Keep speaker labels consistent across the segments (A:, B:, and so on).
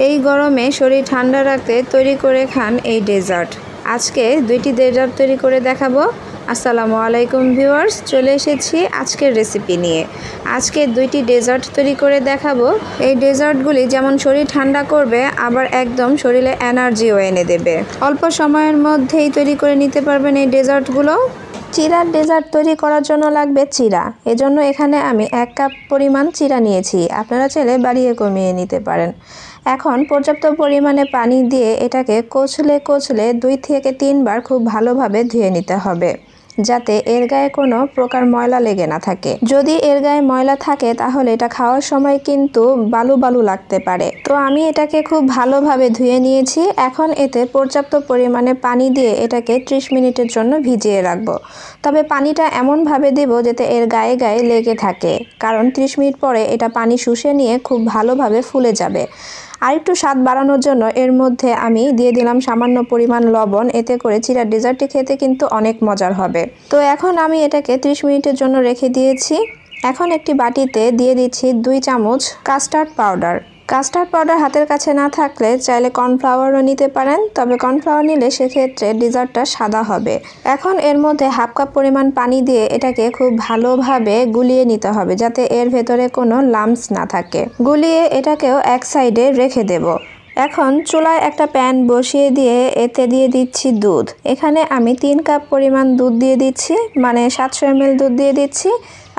A: এই গরমে শরীর ঠান্ডা রাখতে তৈরি করে খান এই ডেজার্ট। আজকে দুইটি ডেজার্ট তৈরি করে দেখাবো। আসসালামু আলাইকুম ভিউয়ার্স, চলে এসেছি আজকের রেসিপি নিয়ে। আজকে দুইটি ডেজার্ট তৈরি করে দেখাবো। এই ডেজার্টগুলি যেমন শরীর ঠান্ডা করবে, আবার একদম শরীরে এনার্জিও এনে দেবে। অল্প সময়ের মধ্যেই তৈরি করে নিতে পারবেন এই ডেজার্টগুলো। চিড়ার ডেজার্ট তৈরি করার জন্য লাগবে চিড়া। এজন্য এখানে আমি 1 কাপ পরিমাণ চিড়া নিয়েছি। আপনারা চাইলে বাড়িয়ে কমিয়ে নিতে পারেন। এখন পর্যাপ্ত পরিমাণে পানি দিয়ে এটাকে কচলে 2 থেকে 3 বার খুব ভালোভাবে ধুয়ে নিতে হবে, যাতে এর গায়ে কোনো প্রকার ময়লা লেগে না থাকে। যদি এর গায়ে ময়লা থাকে তাহলে এটা খাওয়ার সময় কিন্তু বালু বালু লাগতে পারে। তো আমি এটাকে খুব ভালোভাবে ধুয়ে নিয়েছি। এখন এতে পর্যাপ্ত পরিমাণে পানি দিয়ে এটাকে 30 মিনিটের জন্য ভিজিয়ে রাখবো। তবে পানিটা এমনভাবে দেব যাতে এর গায়ে গায়ে লেগে থাকে, কারণ 30 মিনিট পরে এটা পানি শুষে নিয়ে খুব ভালোভাবে ফুলে যাবে। আর একটু স্বাদ বাড়ানোর জন্য এর মধ্যে আমি দিয়ে দিলাম সামান্য পরিমাণ লবণ। এতে করে চিড়ার ডেজার্টটি খেতে কিন্তু অনেক মজার হবে। তো এখন আমি এটাকে 30 মিনিটের জন্য রেখে দিয়েছি। এখন একটি বাটিতে দিয়ে দিচ্ছি 2 চামচ কাস্টার্ড পাউডার। কাস্টার্ড পাউডার হাতের কাছে না থাকলে চাইলে কর্নফ্লাওয়ারও নিতে পারেন, তবে কর্নফ্লাওয়ার নিলে সেক্ষেত্রে ডেজার্টটা সাদা হবে। এখন এর মধ্যে 1/2 কাপ পরিমাণ পানি দিয়ে এটাকে খুব ভালোভাবে গুলিয়ে নিতে হবে, যাতে এর ভেতরে কোনো লাম্পস না থাকে। গুলিয়ে এটাকেও এক সাইডে রেখে দেব। এখন চুলায় একটা প্যান বসিয়ে দিয়ে এতে দিয়ে দিচ্ছি দুধ। এখানে আমি 3 কাপ পরিমাণ দুধ দিয়ে দিচ্ছি, মানে 700 ml দুধ দিয়ে দিচ্ছি।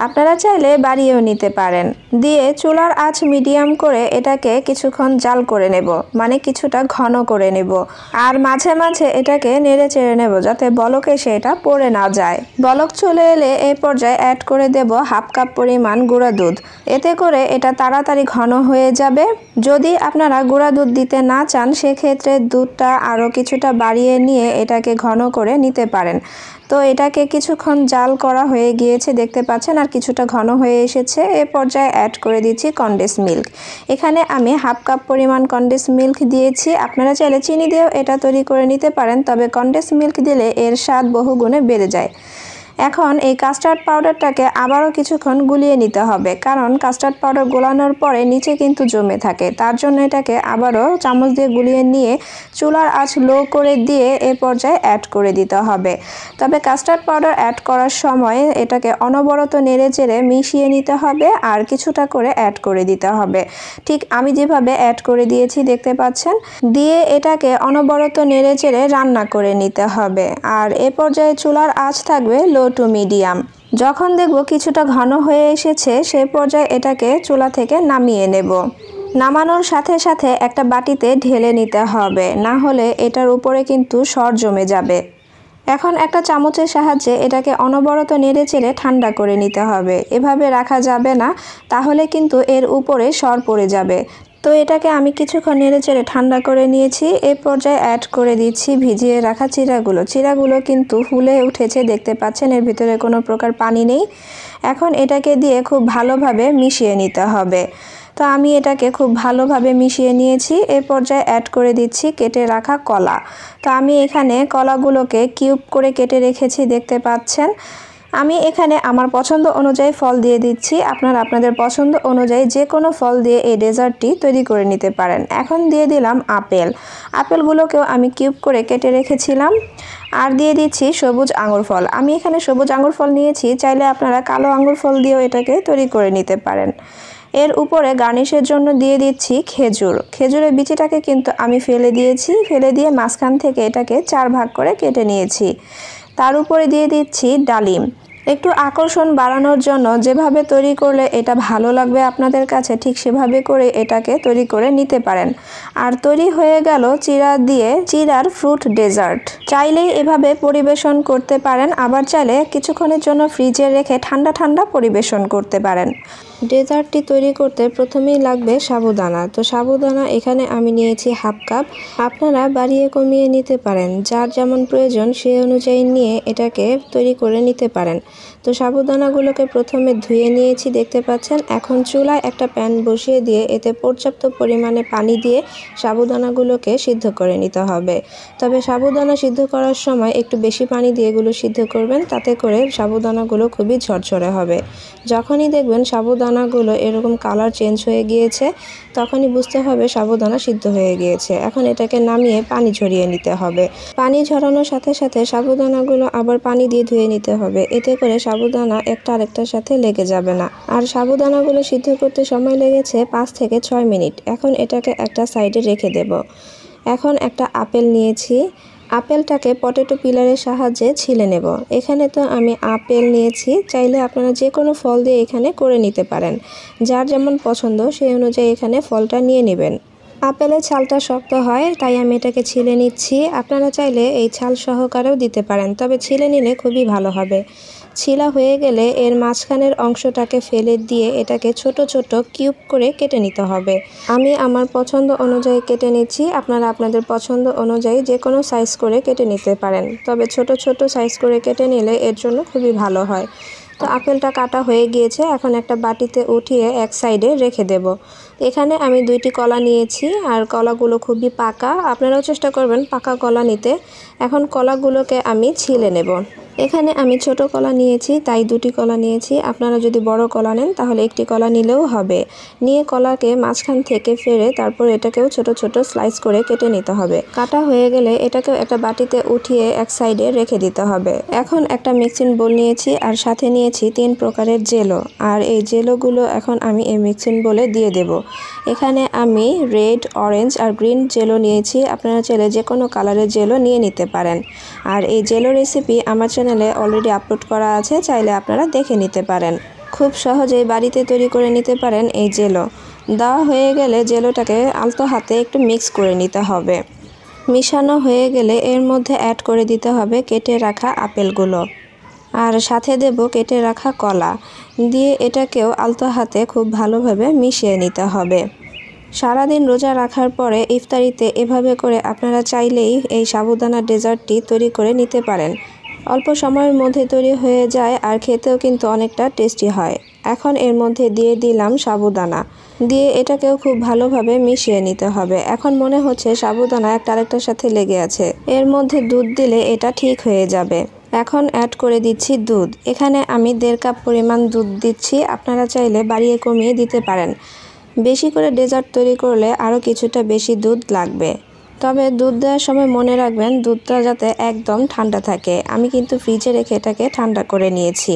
A: আপনারা চাইলে বাড়িয়েও নিতে পারেন। দিয়ে চুলার আঁচ মিডিয়াম করে এটাকে কিছুক্ষণ জাল করে নেব, মানে কিছুটা ঘন করে নেব। আর মাঝে মাঝে এটাকে নেড়ে চেড়ে নেব, যাতে বলক এসে এটা পড়ে না যায়। বলক চলে এলে এই পর্যায়ে অ্যাড করে দেব 1/2 কাপ পরিমাণ গুঁড়া দুধ। এতে করে এটা তাড়াতাড়ি ঘন হয়ে যাবে। যদি আপনারা গুঁড়া দুধ দিতে না চান, সেক্ষেত্রে দুধটা আরও কিছুটা বাড়িয়ে নিয়ে এটাকে ঘন করে নিতে পারেন। তো এটাকে কিছুক্ষণ জাল করা হয়ে গিয়েছে, দেখতে পাচ্ছেন, আর কিছুটা ঘন হয়ে এসেছে। এ পর্যায়ে অ্যাড করে দিচ্ছি কনডেন্স মিল্ক। এখানে আমি 1/2 কাপ পরিমাণ কনডেন্স মিল্ক দিয়েছি। আপনারা চাইলে চিনি দিয়েও এটা তৈরি করে নিতে পারেন, তবে কনডেন্স মিল্ক দিলে এর স্বাদ বহুগুণে বেড়ে যায়। এখন এই কাস্টার্ড পাউডারটাকে আবারও কিছুক্ষণ গুলিয়ে নিতে হবে, কারণ কাস্টার্ড পাউডার গোলানোর পরে নিচে কিন্তু জমে থাকে। তার জন্য এটাকে আবারও চামচ দিয়ে গুলিয়ে নিয়ে চুলার আঁচ লো করে দিয়ে এ পর্যায়ে অ্যাড করে দিতে হবে। তবে কাস্টার্ড পাউডার অ্যাড করার সময় এটাকে অনবরত নেড়ে চেড়ে মিশিয়ে নিতে হবে, আর কিছুটা করে অ্যাড করে দিতে হবে। ঠিক আমি যেভাবে অ্যাড করে দিয়েছি দেখতে পাচ্ছেন। দিয়ে এটাকে অনবরত নেড়ে চেড়ে রান্না করে নিতে হবে। আর এ পর্যায়ে চুলার আঁচ থাকবে লো টু মিডিয়াম। যখন দেখব কিছুটা ঘন হয়ে এসেছে, সেই পর্যায়ে এটাকে চুলা থেকে নামিয়ে নেব। নামানোর সাথে সাথে একটা বাটিতে ঢেলে নিতে হবে, না হলে এটার উপরে কিন্তু সর জমে যাবে। এখন একটা চামচের সাহায্যে এটাকে অনবরত নেড়ে চেড়ে ঠান্ডা করে নিতে হবে। এভাবে রাখা যাবে না, তাহলে কিন্তু এর উপরে সর পড়ে যাবে। তো এটাকে আমি কিছুক্ষণ নেড়ে চেড়ে ঠান্ডা করে নিয়েছি। এ পর্যায়ে অ্যাড করে দিচ্ছি ভিজিয়ে রাখা চিড়াগুলো। চিড়াগুলো কিন্তু ফুলে উঠেছে, দেখতে পাচ্ছেন, এর ভিতরে কোনো প্রকার পানি নেই। এখন এটাকে দিয়ে খুব ভালোভাবে মিশিয়ে নিতে হবে। তো আমি এটাকে খুব ভালোভাবে মিশিয়ে নিয়েছি। এ পর্যায়ে অ্যাড করে দিচ্ছি কেটে রাখা কলা। তো আমি এখানে কলাগুলোকে কিউব করে কেটে রেখেছি, দেখতে পাচ্ছেন। আমি এখানে আমার পছন্দ অনুযায়ী ফল দিয়ে দিচ্ছি। আপনারা আপনাদের পছন্দ অনুযায়ী যে কোনো ফল দিয়ে এই ডেজার্টটি তৈরি করে নিতে পারেন। এখন দিয়ে দিলাম আপেল। আপেলগুলোকেও আমি কিউব করে কেটে রেখেছিলাম। আর দিয়ে দিচ্ছি সবুজ আঙুর ফল। আমি এখানে সবুজ আঙুর ফল নিয়েছি, চাইলে আপনারা কালো আঙুর ফল দিয়েও এটাকে তৈরি করে নিতে পারেন। এর উপরে গার্নিশের জন্য দিয়ে দিচ্ছি খেজুর। খেজুরের বিচিটাকে কিন্তু আমি ফেলে দিয়েছি। ফেলে দিয়ে মাঝখান থেকে এটাকে 4 ভাগ করে কেটে নিয়েছি। তার উপরে দিয়ে দিচ্ছি ডালিম। একটু আকর্ষণ বাড়ানোর জন্য যেভাবে তৈরি করলে এটা ভালো লাগবে আপনাদের কাছে, ঠিক সেভাবে করে এটাকে তৈরি করে নিতে পারেন। আর তৈরি হয়ে গেল চিড়ার ফ্রুট ডেজার্ট। চাইলেই এভাবে পরিবেশন করতে পারেন, আবার চাইলে কিছুক্ষণের জন্য ফ্রিজে রেখে ঠান্ডা ঠান্ডা পরিবেশন করতে পারেন। ডেজার্টটি তৈরি করতে প্রথমেই লাগবে সাবুদানা। তো সাবুদানা এখানে আমি নিয়েছি 1/2 কাপ। আপনারা বাড়িয়ে কমিয়ে নিতে পারেন, যার যেমন প্রয়োজন সেই অনুযায়ী নিয়ে এটাকে তৈরি করে নিতে পারেন। তো সাবুদানাগুলোকে প্রথমে ধুয়ে নিয়েছি, দেখতে পাচ্ছেন। এখন চুলায় একটা প্যান বসিয়ে দিয়ে এতে পর্যাপ্ত পরিমাণে পানি দিয়ে সাবুদানাগুলোকে সিদ্ধ করে নিতে হবে। তবে সাবুদানা সিদ্ধ করার সময় একটু বেশি পানি দিয়ে এগুলো সিদ্ধ করবেন, তাতে করে সাবুদানাগুলো খুবই ঝরঝরে হবে। যখনই দেখবেন সাবুদানা সাবুদানাগুলো এরকম কালার চেঞ্জ হয়ে গিয়েছে, তখনই বুঝতে হবে সাবুদানা সিদ্ধ হয়ে গিয়েছে। এখন এটাকে নামিয়ে পানি ঝরিয়ে নিতে হবে। পানি ঝরানোর সাথে সাথে সাবুদানাগুলো আবার পানি দিয়ে ধুয়ে নিতে হবে, এতে করে সাবুদানা একটা আরেকটার সাথে লেগে যাবে না। আর সাবুদানাগুলো সিদ্ধ করতে সময় লেগেছে 5 থেকে 6 মিনিট। এখন এটাকে একটা সাইডে রেখে দেব। এখন একটা আপেল নিয়েছি, আপেলটাকে পটেটো পিলারের সাহায্যে ছিলে নেব। এখানে তো আমি আপেল নিয়েছি, চাইলে আপনারা যে কোনো ফল দিয়ে এখানে করে নিতে পারেন। যার যেমন পছন্দ সেই অনুযায়ী এখানে ফলটা নিয়ে নেবেন। আপেলের ছালটা শক্ত হয়, তাই আমি এটাকে ছিলে নিচ্ছি। আপনারা চাইলে এই ছাল সহকারেও দিতে পারেন, তবে ছিলে নিলে খুবই ভালো হবে। ছিলা হয়ে গেলে এর মাঝখানের অংশটাকে ফেলে দিয়ে এটাকে ছোট ছোট কিউব করে কেটে নিতে হবে। আমি আমার পছন্দ অনুযায়ী কেটে নিচ্ছি, আপনারা আপনাদের পছন্দ অনুযায়ী যে কোনো সাইজ করে কেটে নিতে পারেন, তবে ছোট ছোট সাইজ করে কেটে নিলে এর জন্য খুবই ভালো হয়। তো আপেলটা কাটা হয়ে গিয়েছে, এখন একটা বাটিতে উঠিয়ে এক সাইডে রেখে দেব। এখানে আমি 2টি কলা নিয়েছি, আর কলাগুলো খুবই পাকা, আপনারাও চেষ্টা করবেন পাকা কলা নিতে। এখন কলাগুলোকে আমি ছিলে নেব। এখানে আমি ছোট কলা নিয়েছি, তাই 2টি কলা নিয়েছি। আপনারা যদি বড় কলা নেন তাহলে 1টি কলা নিলেও হবে। নিয়ে কলাকে মাঝখান থেকে ফেরে তারপর এটাকেও ছোট ছোট স্লাইস করে কেটে নিতে হবে। কাটা হয়ে গেলে এটাকেও একটা বাটিতে উঠিয়ে এক সাইডে রেখে দিতে হবে। এখন একটা মিক্সিং বোল নিয়েছি, আর সাথে নিয়েছি 3 প্রকারের জেলো, আর এই জেলোগুলো এখন আমি এই মিক্সিং বোলে দিয়ে দেব। এখানে আমি রেড, অরেঞ্জ আর গ্রিন জেলো নিয়েছি, আপনারা চাইলে যে কোনো কালারের জেলো নিয়ে নিতে পারেন। আর এই জেলো রেসিপি আমার চ্যানেলে অলরেডি আপলোড করা আছে, চাইলে আপনারা দেখে নিতে পারেন। খুব সহজেই বাড়িতে তৈরি করে নিতে পারেন এই জেলো। দেওয়া হয়ে গেলে জেলোটাকে আলতো হাতে একটু মিক্স করে নিতে হবে। মিশানো হয়ে গেলে এর মধ্যে অ্যাড করে দিতে হবে কেটে রাখা আপেলগুলো, আর সাথে দেব কেটে রাখা কলা। দিয়ে এটাকেও আলতো হাতে খুব ভালোভাবে মিশিয়ে নিতে হবে। সারাদিন রোজা রাখার পরে ইফতারিতে এভাবে করে আপনারা চাইলেই এই সাবুদানা ডেজার্টটি তৈরি করে নিতে পারেন। অল্প সময়ের মধ্যে তৈরি হয়ে যায়, আর খেতেও কিন্তু অনেকটা টেস্টি হয়। এখন এর মধ্যে দিয়ে দিলাম সাবুদানা, দিয়ে এটাকেও খুব ভালোভাবে মিশিয়ে নিতে হবে। এখন মনে হচ্ছে সাবুদানা একটা আরেকটার সাথে লেগে আছে, এর মধ্যে দুধ দিলে এটা ঠিক হয়ে যাবে। এখন অ্যাড করে দিচ্ছি দুধ। এখানে আমি 1.5 কাপ পরিমাণ দুধ দিচ্ছি, আপনারা চাইলে বাড়িয়ে কমিয়ে দিতে পারেন। বেশি করে ডেজার্ট তৈরি করলে আরও কিছুটা বেশি দুধ লাগবে, তবে দুধ দেওয়ার সময় মনে রাখবেন দুধটা যাতে একদম ঠান্ডা থাকে। আমি কিন্তু ফ্রিজে রেখে এটাকে ঠান্ডা করে নিয়েছি।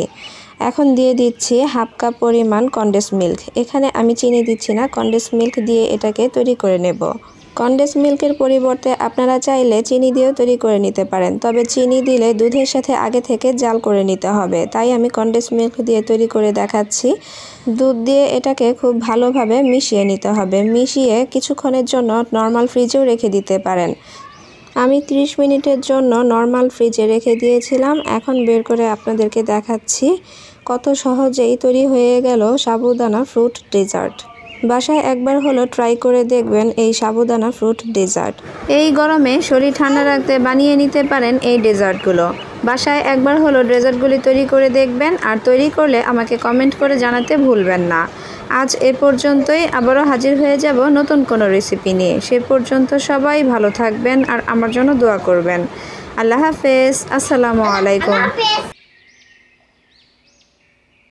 A: এখন দিয়ে দিচ্ছি 1/2 কাপ পরিমাণ কনডেন্স মিল্ক। এখানে আমি চিনি দিচ্ছি না, কনডেন্স মিল্ক দিয়ে এটাকে তৈরি করে নেব। কনডেন্স মিল্কের পরিবর্তে আপনারা চাইলে চিনি দিয়েও তৈরি করে নিতে পারেন, তবে চিনি দিলে দুধের সাথে আগে থেকে জাল করে নিতে হবে, তাই আমি কনডেন্স মিল্ক দিয়ে তৈরি করে দেখাচ্ছি। দুধ দিয়ে এটাকে খুব ভালোভাবে মিশিয়ে নিতে হবে। মিশিয়ে কিছুক্ষণের জন্য নর্মাল ফ্রিজেও রেখে দিতে পারেন। আমি 30 মিনিটের জন্য নর্মাল ফ্রিজে রেখে দিয়েছিলাম। এখন বের করে আপনাদেরকে দেখাচ্ছি কত সহজেই তৈরি হয়ে গেল সাবুদানা ফ্রুট ডেজার্ট। বাসায় একবার হলো ট্রাই করে দেখবেন এই সাবুদানা ফ্রুট ডেজার্ট। এই গরমে শরীর ঠান্ডা রাখতে বানিয়ে নিতে পারেন এই ডেজার্টগুলো। বাসায় একবার হলো ডেজার্টগুলি তৈরি করে দেখবেন, আর তৈরি করলে আমাকে কমেন্ট করে জানাতে ভুলবেন না। আজ এ পর্যন্তই, আবারও হাজির হয়ে যাব নতুন কোনো রেসিপি নিয়ে। সে পর্যন্ত সবাই ভালো থাকবেন আর আমার জন্য দোয়া করবেন। আল্লাহ হাফেজ। আসসালামু আলাইকুম।